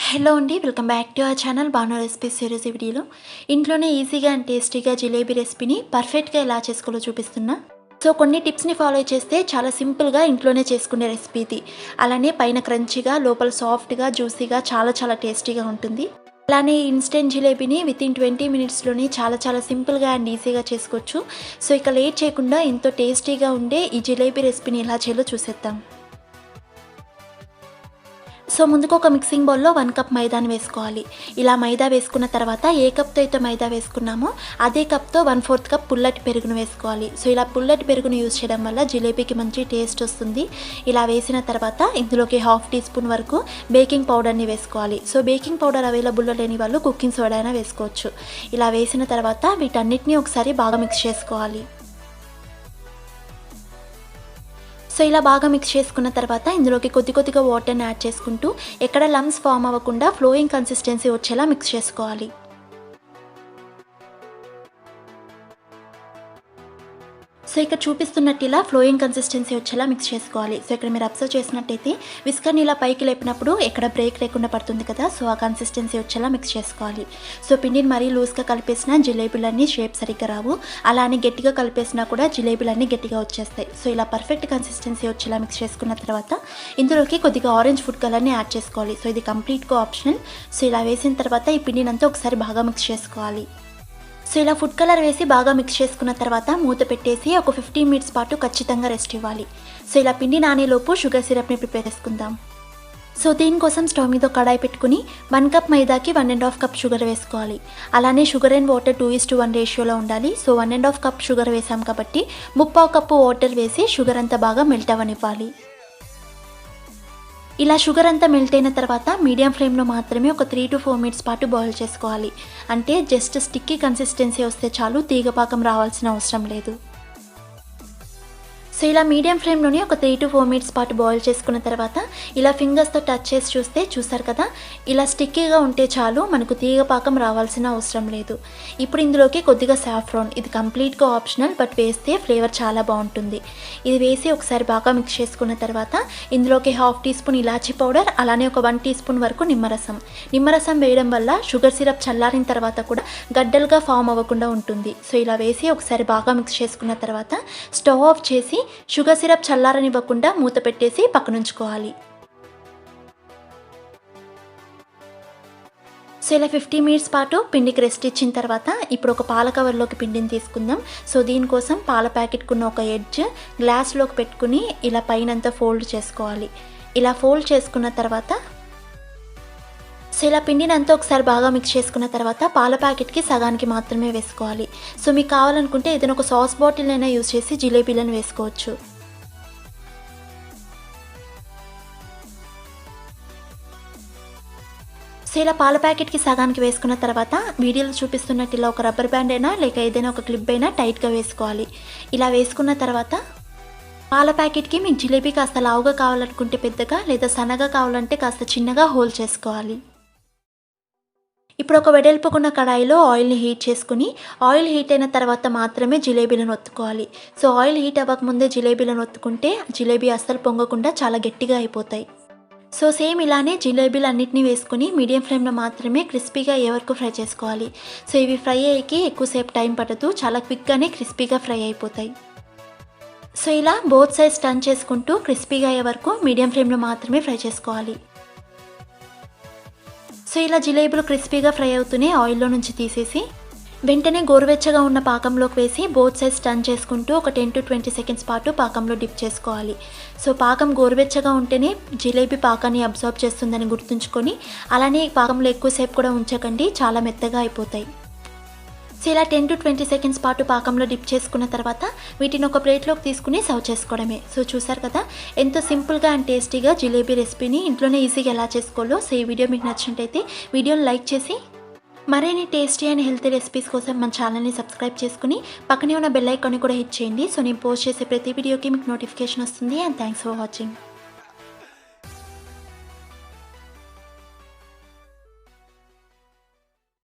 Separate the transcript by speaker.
Speaker 1: Hello అండి, welcome back to our channel Bhanu recipe series. ఈ వీడియోలో ఇంట్లోనే ఈజీగా అండ్ టేస్టీగా జిలేబీ రెసిపీని పర్ఫెక్ట్గా ఎలా చేసుకోవాలో చూపిస్తున్నా. సో కొన్ని టిప్స్ని ఫాలో చేస్తే చాలా సింపుల్గా ఇంట్లోనే చేసుకునే రెసిపీ ఇది. అలానే పైన క్రంచీగా, లోపల సాఫ్ట్గా, జ్యూసీగా, చాలా టేస్టీగా ఉంటుంది. అలానే ఇన్స్టెంట్ జిలేబీని వితిన్ 20 మినిట్స్లోనే చాలా సింపుల్గా అండ్ ఈజీగా చేసుకోవచ్చు. సో ఇక లేట్ చేయకుండా ఎంతో టేస్టీగా ఉండే ఈ జిలేబీ రెసిపీని ఎలా చేయాలో చూసేద్దాం. సో ముందుకు ఒక మిక్సింగ్ బౌల్లో 1 కప్ మైదాని వేసుకోవాలి. ఇలా మైదా వేసుకున్న తర్వాత ఏ కప్తో అయితే మైదా వేసుకున్నామో అదే కప్తో 1/4 కప్ పుల్లటి పెరుగును వేసుకోవాలి. సో ఇలా పుల్లటి పెరుగును యూజ్ చేయడం వల్ల జిలేబీకి మంచి టేస్ట్ వస్తుంది. ఇలా వేసిన తర్వాత ఇందులోకి 1/2 టీ స్పూన్ వరకు బేకింగ్ పౌడర్ని వేసుకోవాలి. సో బేకింగ్ పౌడర్ అవైలబుల్లో లేని వాళ్ళు కుకింగ్ సోడా అయినా వేసుకోవచ్చు. ఇలా వేసిన తర్వాత వీటన్నిటిని ఒకసారి బాగా మిక్స్ చేసుకోవాలి. సో ఇలా బాగా మిక్స్ చేసుకున్న తర్వాత ఇందులోకి కొద్దిగా వాటర్ని యాడ్ చేసుకుంటూ ఎక్కడ లమ్స్ ఫామ్ అవ్వకుండా ఫ్లోయింగ్ కన్సిస్టెన్సీ వచ్చేలా మిక్స్ చేసుకోవాలి. సో ఇక్కడ చూపిస్తున్నట్టు ఇలా ఫ్లోయింగ్ కన్సిస్టెన్సీ వచ్చేలా మిక్స్ చేసుకోవాలి. సో ఇక్కడ మీరు అబ్జర్వ్ చేసినట్టయితే విస్కర్ని ఇలా పైకి లేపినప్పుడు ఎక్కడ బ్రేక్ లేకుండా పడుతుంది కదా. సో ఆ కన్సిస్టెన్సీ వచ్చేలా మిక్స్ చేసుకోవాలి. సో పిండిని మరీ లూజ్గా కలిపేసినా జిలేబీలన్నీ షేప్ సరిగ్గా రావు. అలానే గట్టిగా కలిపేసినా కూడా జిలేబీలన్నీ గట్టిగా వచ్చేస్తాయి. సో ఇలా పర్ఫెక్ట్ కన్సిస్టెన్సీ వచ్చేలా మిక్స్ చేసుకున్న తర్వాత ఇందులోకి కొద్దిగా ఆరెంజ్ ఫుడ్ కలర్ని యాడ్ చేసుకోవాలి. సో ఇది కంప్లీట్గా ఆప్షనల్. సో ఇలా వేసిన తర్వాత ఈ పిండినంతా ఒకసారి బాగా మిక్స్ చేసుకోవాలి. సో ఇలా ఫుడ్ కలర్ వేసి బాగా మిక్స్ చేసుకున్న తర్వాత మూత పెట్టేసి ఒక 15 మినిట్స్ పాటు ఖచ్చితంగా రెస్ట్ ఇవ్వాలి. సో ఇలా పిండి నానేలోపు షుగర్ సిరప్ని ప్రిపేర్ చేసుకుందాం. సో దీనికోసం స్టవ్ మీద కడాయి పెట్టుకుని 1 కప్ మైదాకి 1.5 కప్ షుగర్ వేసుకోవాలి. అలానే షుగర్ అండ్ వాటర్ 2:1 రేషియోలో ఉండాలి. సో 1.5 కప్ షుగర్ వేసాం కాబట్టి 3/4 కప్పు వాటర్ వేసి షుగర్ అంతా బాగా మెల్ట్ అవ్వనివ్వాలి. ఇలా షుగర్ అంతా మెల్ట్ అయిన తర్వాత మీడియం ఫ్లేమ్లో మాత్రమే ఒక 3 to 4 మినిట్స్ పాటు బాయిల్ చేసుకోవాలి. అంటే జస్ట్ స్టిక్కీ కన్సిస్టెన్సీ వస్తే చాలు, తీగపాకం రావాల్సిన అవసరం లేదు. సో ఇలా మీడియం ఫ్లేమ్లోనే ఒక 3 to 4 మినిట్స్ పాటు బాయిల్ చేసుకున్న తర్వాత ఇలా ఫింగర్స్తో టచ్ చేసి చూస్తారు కదా, ఇలా స్టిక్కీగా ఉంటే చాలు, మనకు తీగపాకం రావాల్సిన అవసరం లేదు. ఇప్పుడు ఇందులోకి కొద్దిగా సాఫ్రాన్, ఇది కంప్లీట్గా ఆప్షనల్, బట్ వేస్తే ఫ్లేవర్ చాలా బాగుంటుంది. ఇది వేసి ఒకసారి బాగా మిక్స్ చేసుకున్న తర్వాత ఇందులోకి 1/2 టీ స్పూన్ ఇలాచీ పౌడర్, అలానే ఒక 1 టీ స్పూన్ వరకు నిమ్మరసం వేయడం వల్ల షుగర్ సిరప్ చల్లారిన తర్వాత కూడా గడ్డలుగా ఫామ్ అవ్వకుండా ఉంటుంది. సో ఇలా వేసి ఒకసారి బాగా మిక్స్ చేసుకున్న తర్వాత స్టవ్ ఆఫ్ చేసి షుగర్ సిరప్ చల్లారనివ్వకుండా మూత పెట్టేసి పక్కనుంచుకోవాలి. సో ఇలా 50 మినిట్స్ పాటు పిండికి రెస్ట్ ఇచ్చిన తర్వాత ఇప్పుడు ఒక పాల కవర్లోకి పిండిని తీసుకుందాం. సో దీనికోసం పాల ప్యాకెట్కున్న ఒక ఎడ్జ్ గ్లాస్లోకి పెట్టుకుని ఇలా పైనంతా ఫోల్డ్ చేసుకోవాలి. ఇలా ఫోల్డ్ చేసుకున్న తర్వాత సో ఇలా పిండిని అంతా ఒకసారి బాగా మిక్స్ చేసుకున్న తర్వాత పాల ప్యాకెట్కి సగానికి మాత్రమే వేసుకోవాలి. సో మీకు కావాలనుకుంటే ఏదైనా ఒక సాస్ బాటిల్ అయినా యూజ్ చేసి జిలేబీలను వేసుకోవచ్చు. సో ఇలా పాల ప్యాకెట్కి సగానికి వేసుకున్న తర్వాత వీడియోలో చూపిస్తున్నట్టు ఇలా ఒక రబ్బర్ బ్యాండ్ అయినా లేక ఏదైనా ఒక క్లిప్ అయినా టైట్గా వేసుకోవాలి. ఇలా వేసుకున్న తర్వాత పాల ప్యాకెట్కి మీకు జిలేబీ కాస్త లావుగా కావాలనుకుంటే పెద్దగా, లేదా సన్నగా కావాలంటే కాస్త చిన్నగా హోల్ చేసుకోవాలి. ఇప్పుడు ఒక వెడల్పుకున్న కడాయిలో ఆయిల్ని హీట్ చేసుకుని ఆయిల్ హీట్ అయిన తర్వాత మాత్రమే జిలేబీలను ఒత్తుకోవాలి. సో ఆయిల్ హీట్ అవ్వకముందే జిలేబీలను ఒత్తుకుంటే జిలేబీ అస్సలు పొంగకుండా చాలా గట్టిగా అయిపోతాయి. సో సేమ్ ఇలానే జిలేబీలు అన్నిటినీ వేసుకుని మీడియం ఫ్లేమ్లో మాత్రమే క్రిస్పీగా అయ్యే వరకు ఫ్రై చేసుకోవాలి. సో ఇవి ఫ్రై అయ్యేకి ఎక్కువసేపు టైం పట్టదు, చాలా క్విక్గానే క్రిస్పీగా ఫ్రై అయిపోతాయి. సో ఇలా బోత్ సైడ్స్ టర్న్ చేసుకుంటూ క్రిస్పీగా అయ్యే వరకు మీడియం ఫ్లేమ్లో మాత్రమే ఫ్రై చేసుకోవాలి. సో ఇలా జిలేబీలు క్రిస్పీగా ఫ్రై అవుతూనే ఆయిల్లో నుంచి తీసేసి వెంటనే గోరువెచ్చగా ఉన్న పాకంలోకి వేసి బోత్ సైడ్స్ టర్న్ చేసుకుంటూ ఒక 10 to 20 సెకండ్స్ పాటు పాకంలో డిప్ చేసుకోవాలి. సో పాకం గోరువెచ్చగా ఉంటేనే జిలేబీ పాకాన్ని అబ్జార్బ్ చేస్తుందని గుర్తుంచుకొని అలానే పాకంలో ఎక్కువసేపు కూడా ఉంచకండి, చాలా మెత్తగా అయిపోతాయి. సో ఇలా 10 to 20 సెకండ్స్ పాటు పాకంలో డిప్ చేసుకున్న తర్వాత వీటిని ఒక ప్లేట్లోకి తీసుకుని సర్వ్ చేసుకోవడమే. సో చూసారు కదా ఎంతో సింపుల్గా అండ్ టేస్టీగా జిలేబీ రెసిపీని ఇంట్లోనే ఈజీగా ఎలా చేసుకోవాలో. సో ఈ వీడియో మీకు నచ్చినట్టయితే వీడియోని లైక్ చేసి మరిన్ని టేస్టీ అండ్ హెల్తీ రెసిపీస్ కోసం మన ఛానల్ని సబ్స్క్రైబ్ చేసుకుని పక్కనే ఉన్న బెల్ ఐకాన్ని కూడా హిట్ చేయండి. సో నేను పోస్ట్ చేసే ప్రతి వీడియోకి మీకు నోటిఫికేషన్ వస్తుంది. And thanks for watching.